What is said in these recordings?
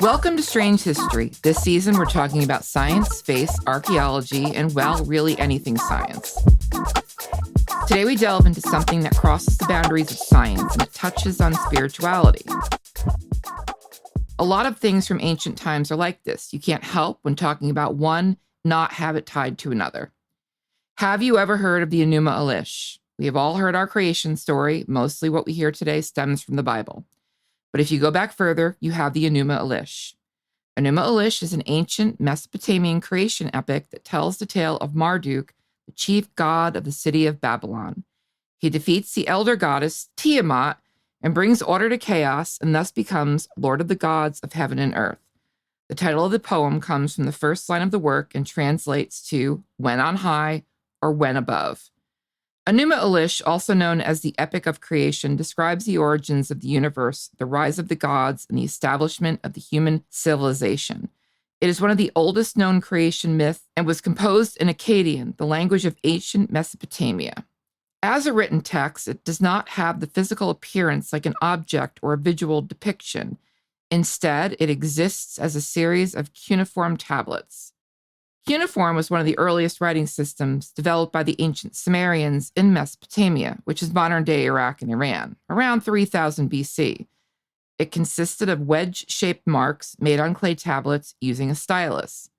Welcome to Strange History. This season, we're talking about science, space, archaeology, and, well, really anything science. Today, we delve into something that crosses the boundaries of science, and it touches on spirituality. A lot of things from ancient times are like this. You can't help, when talking about one, not have it tied to another. Have you ever heard of the Enuma Elish? We have all heard our creation story. Mostly what we hear today stems from the Bible. But if you go back further, you have the Enuma Elish. Enuma Elish is an ancient Mesopotamian creation epic that tells the tale of Marduk, the chief god of the city of Babylon. He defeats the elder goddess Tiamat and brings order to chaos and thus becomes Lord of the gods of heaven and earth. The title of the poem comes from the first line of the work and translates to when on high or when above. Enuma Elish, also known as the Epic of Creation, describes the origins of the universe, the rise of the gods, and the establishment of the human civilization. It is one of the oldest known creation myths and was composed in Akkadian, the language of ancient Mesopotamia. As a written text, it does not have the physical appearance like an object or a visual depiction. Instead, it exists as a series of cuneiform tablets. Cuneiform was one of the earliest writing systems developed by the ancient Sumerians in Mesopotamia, which is modern-day Iraq and Iran, around 3000 BC. It consisted of wedge-shaped marks made on clay tablets using a stylus.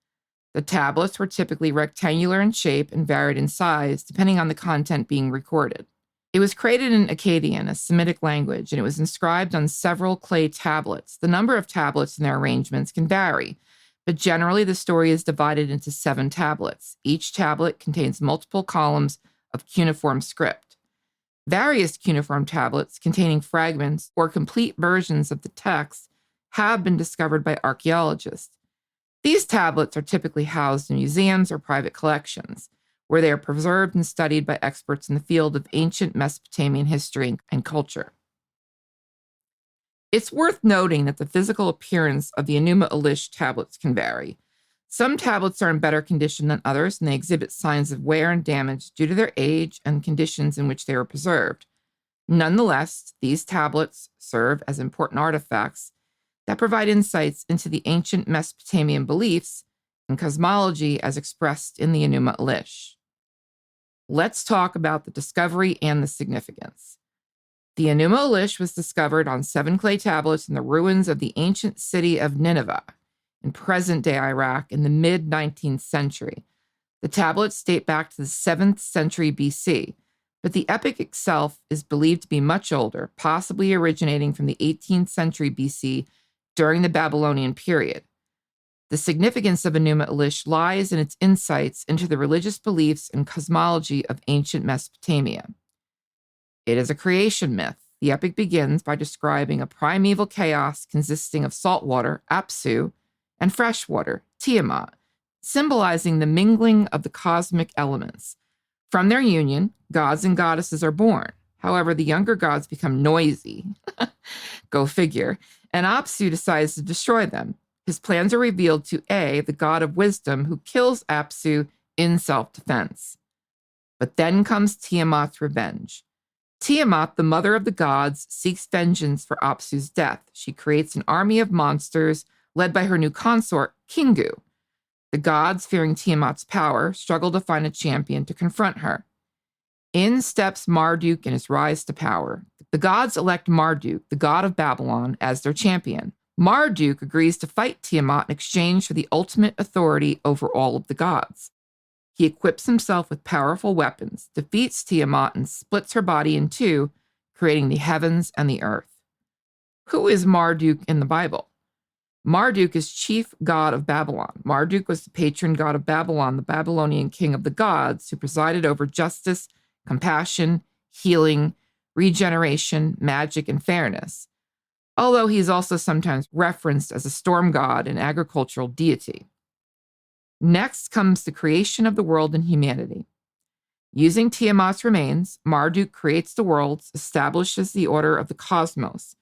The tablets were typically rectangular in shape and varied in size, depending on the content being recorded. It was created in Akkadian, a Semitic language, and it was inscribed on several clay tablets. The number of tablets and their arrangements can vary, but generally the story is divided into 7 tablets. Each tablet contains multiple columns of cuneiform script. Various cuneiform tablets containing fragments or complete versions of the text have been discovered by archaeologists. These tablets are typically housed in museums or private collections, where they are preserved and studied by experts in the field of ancient Mesopotamian history and culture. It's worth noting that the physical appearance of the Enuma Elish tablets can vary. Some tablets are in better condition than others, and they exhibit signs of wear and damage due to their age and conditions in which they were preserved. Nonetheless, these tablets serve as important artifacts that provide insights into the ancient Mesopotamian beliefs and cosmology as expressed in the Enuma Elish. Let's talk about the discovery and the significance. The Enuma Elish was discovered on 7 clay tablets in the ruins of the ancient city of Nineveh in present-day Iraq in the mid-19th century. The tablets date back to the 7th century BC, but the epic itself is believed to be much older, possibly originating from the 18th century BC during the Babylonian period. The significance of Enuma Elish lies in its insights into the religious beliefs and cosmology of ancient Mesopotamia. It is a creation myth. The epic begins by describing a primeval chaos consisting of salt water, Apsu, and fresh water, Tiamat, symbolizing the mingling of the cosmic elements. From their union, gods and goddesses are born. However, the younger gods become noisy. Go figure. And Apsu decides to destroy them. His plans are revealed to A, the god of wisdom, who kills Apsu in self-defense. But then comes Tiamat's revenge. Tiamat, the mother of the gods, seeks vengeance for Apsu's death. She creates an army of monsters led by her new consort, Kingu. The gods, fearing Tiamat's power, struggle to find a champion to confront her. In steps Marduk in his rise to power. The gods elect Marduk, the god of Babylon, as their champion. Marduk agrees to fight Tiamat in exchange for the ultimate authority over all of the gods. He equips himself with powerful weapons, defeats Tiamat, and splits her body in 2, creating the heavens and the earth. Who is Marduk in the Bible? Marduk is chief god of Babylon. Marduk was the patron god of Babylon, the Babylonian king of the gods, who presided over justice, compassion, healing, regeneration, magic, and fairness, although he is also sometimes referenced as a storm god and agricultural deity. Next comes the creation of the world and humanity. Using Tiamat's remains, Marduk creates the worlds, establishes the order of the cosmos.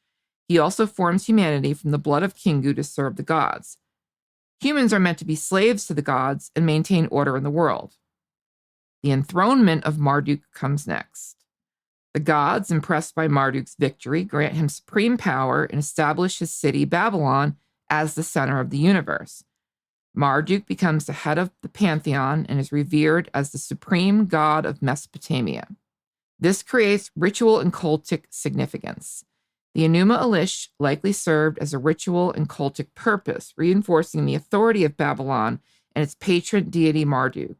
He also forms humanity from the blood of Kingu to serve the gods. Humans are meant to be slaves to the gods and maintain order in the world. The enthronement of Marduk comes next. The gods, impressed by Marduk's victory, grant him supreme power and establish his city, Babylon, as the center of the universe. Marduk becomes the head of the pantheon and is revered as the supreme god of Mesopotamia. This creates ritual and cultic significance. The Enuma Elish likely served as a ritual and cultic purpose, reinforcing the authority of Babylon and its patron deity Marduk.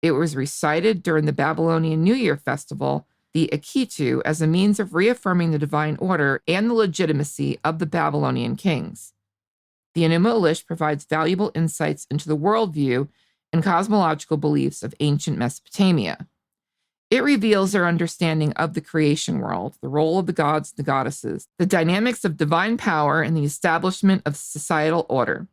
It was recited during the Babylonian New Year festival, the Akitu, as a means of reaffirming the divine order and the legitimacy of the Babylonian kings. The Enuma Elish provides valuable insights into the worldview and cosmological beliefs of ancient Mesopotamia. It reveals their understanding of the creation world, the role of the gods and the goddesses, the dynamics of divine power, and the establishment of societal order.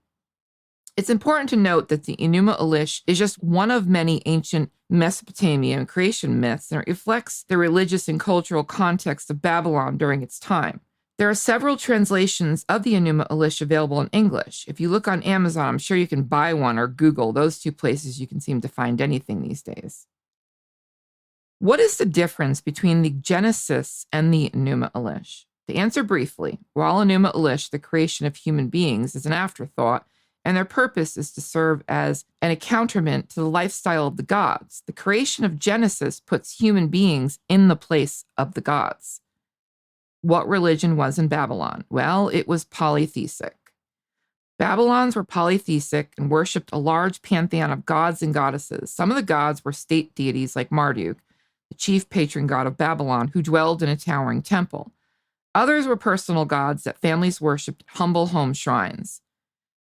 It's important to note that the Enuma Elish is just one of many ancient Mesopotamian creation myths, and it reflects the religious and cultural context of Babylon during its time. There are several translations of the Enuma Elish available in English. If you look on Amazon, I'm sure you can buy one, or Google. Those two places you can seem to find anything these days. What is the difference between the Genesis and the Enuma Elish? To answer briefly, while Enuma Elish, the creation of human beings, is an afterthought, and their purpose is to serve as an accoutrement to the lifestyle of the gods, the creation of Genesis puts human beings in the place of the gods. What religion was in Babylon? Well, it was polytheistic. Babylons were polytheistic and worshipped a large pantheon of gods and goddesses. Some of the gods were state deities like Marduk, the chief patron god of Babylon, who dwelled in a towering temple. Others were personal gods that families worshipped at humble home shrines.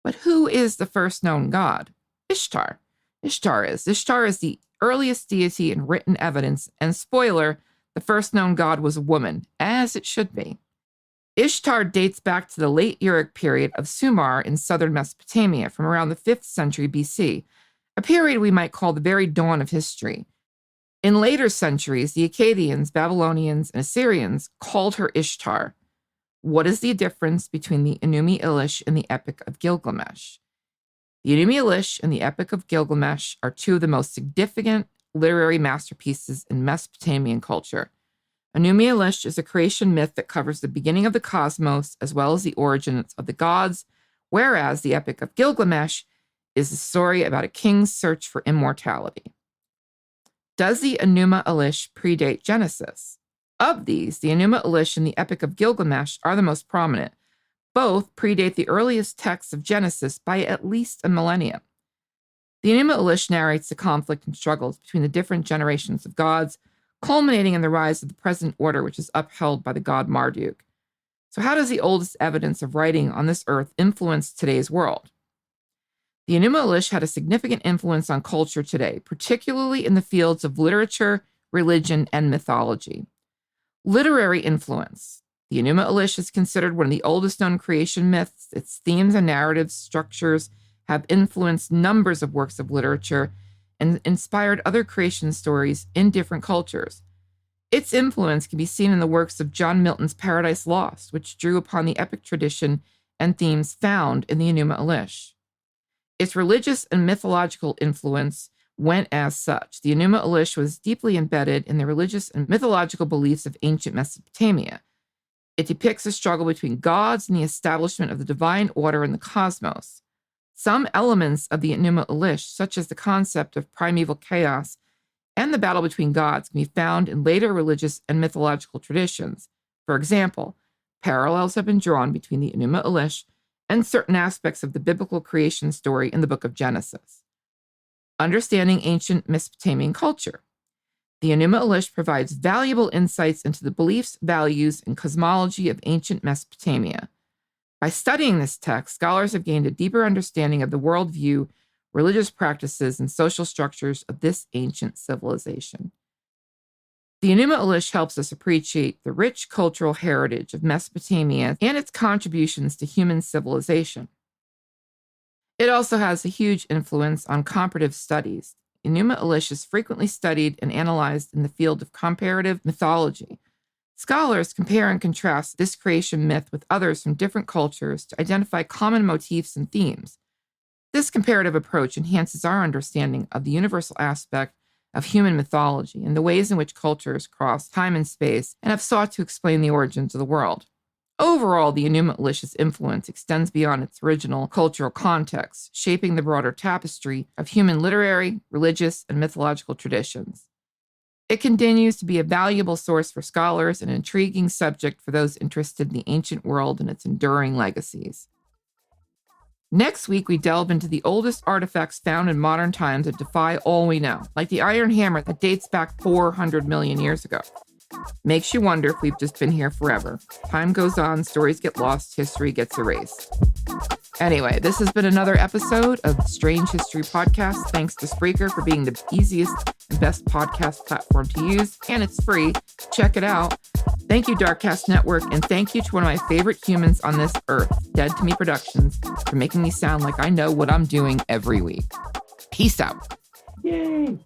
But who is the first known god? Ishtar. Ishtar is the earliest deity in written evidence, and spoiler, the first known god was a woman, as it should be. Ishtar dates back to the late Uric period of Sumer in southern Mesopotamia from around the 5th century BC, a period we might call the very dawn of history. In later centuries, the Akkadians, Babylonians, and Assyrians called her Ishtar. What is the difference between the Enuma Elish and the Epic of Gilgamesh? The Enuma Elish and the Epic of Gilgamesh are two of the most significant literary masterpieces in Mesopotamian culture. Enuma Elish is a creation myth that covers the beginning of the cosmos as well as the origins of the gods, whereas the Epic of Gilgamesh is a story about a king's search for immortality. Does the Enuma Elish predate Genesis? Of these, the Enuma Elish and the Epic of Gilgamesh are the most prominent. Both predate the earliest texts of Genesis by at least a millennium. The Enuma Elish narrates the conflict and struggles between the different generations of gods, culminating in the rise of the present order, which is upheld by the god Marduk. So how does the oldest evidence of writing on this earth influence today's world? The Enuma Elish had a significant influence on culture today, particularly in the fields of literature, religion, and mythology. Literary influence. The Enuma Elish is considered one of the oldest known creation myths. Its themes and narrative structures have influenced numbers of works of literature and inspired other creation stories in different cultures. Its influence can be seen in the works of John Milton's Paradise Lost, which drew upon the epic tradition and themes found in the Enuma Elish. Its religious and mythological influence went as such. The Enuma Elish was deeply embedded in the religious and mythological beliefs of ancient Mesopotamia. It depicts a struggle between gods and the establishment of the divine order in the cosmos. Some elements of the Enuma Elish, such as the concept of primeval chaos and the battle between gods, can be found in later religious and mythological traditions. For example, parallels have been drawn between the Enuma Elish and certain aspects of the biblical creation story in the book of Genesis. Understanding ancient Mesopotamian culture. The Enuma Elish provides valuable insights into the beliefs, values, and cosmology of ancient Mesopotamia. By studying this text, scholars have gained a deeper understanding of the worldview, religious practices, and social structures of this ancient civilization. The Enuma Elish helps us appreciate the rich cultural heritage of Mesopotamia and its contributions to human civilization. It also has a huge influence on comparative studies. Enuma Elish is frequently studied and analyzed in the field of comparative mythology. Scholars compare and contrast this creation myth with others from different cultures to identify common motifs and themes. This comparative approach enhances our understanding of the universal aspect of human mythology and the ways in which cultures cross time and space and have sought to explain the origins of the world. Overall, the Enuma Elish's influence extends beyond its original cultural context, shaping the broader tapestry of human literary, religious, and mythological traditions. It continues to be a valuable source for scholars and an intriguing subject for those interested in the ancient world and its enduring legacies. Next week, we delve into the oldest artifacts found in modern times that defy all we know, like the iron hammer that dates back 400 million years ago. Makes you wonder if we've just been here forever. Time goes on, stories get lost, history gets erased. Anyway, this has been another episode of the Strange History Podcast. Thanks to Spreaker for being the easiest and best podcast platform to use, and it's free. Check it out. Thank you, Darkcast Network, and thank you to one of my favorite humans on this earth, Dead to Me Productions, for making me sound like I know what I'm doing every week. Peace out. Yay!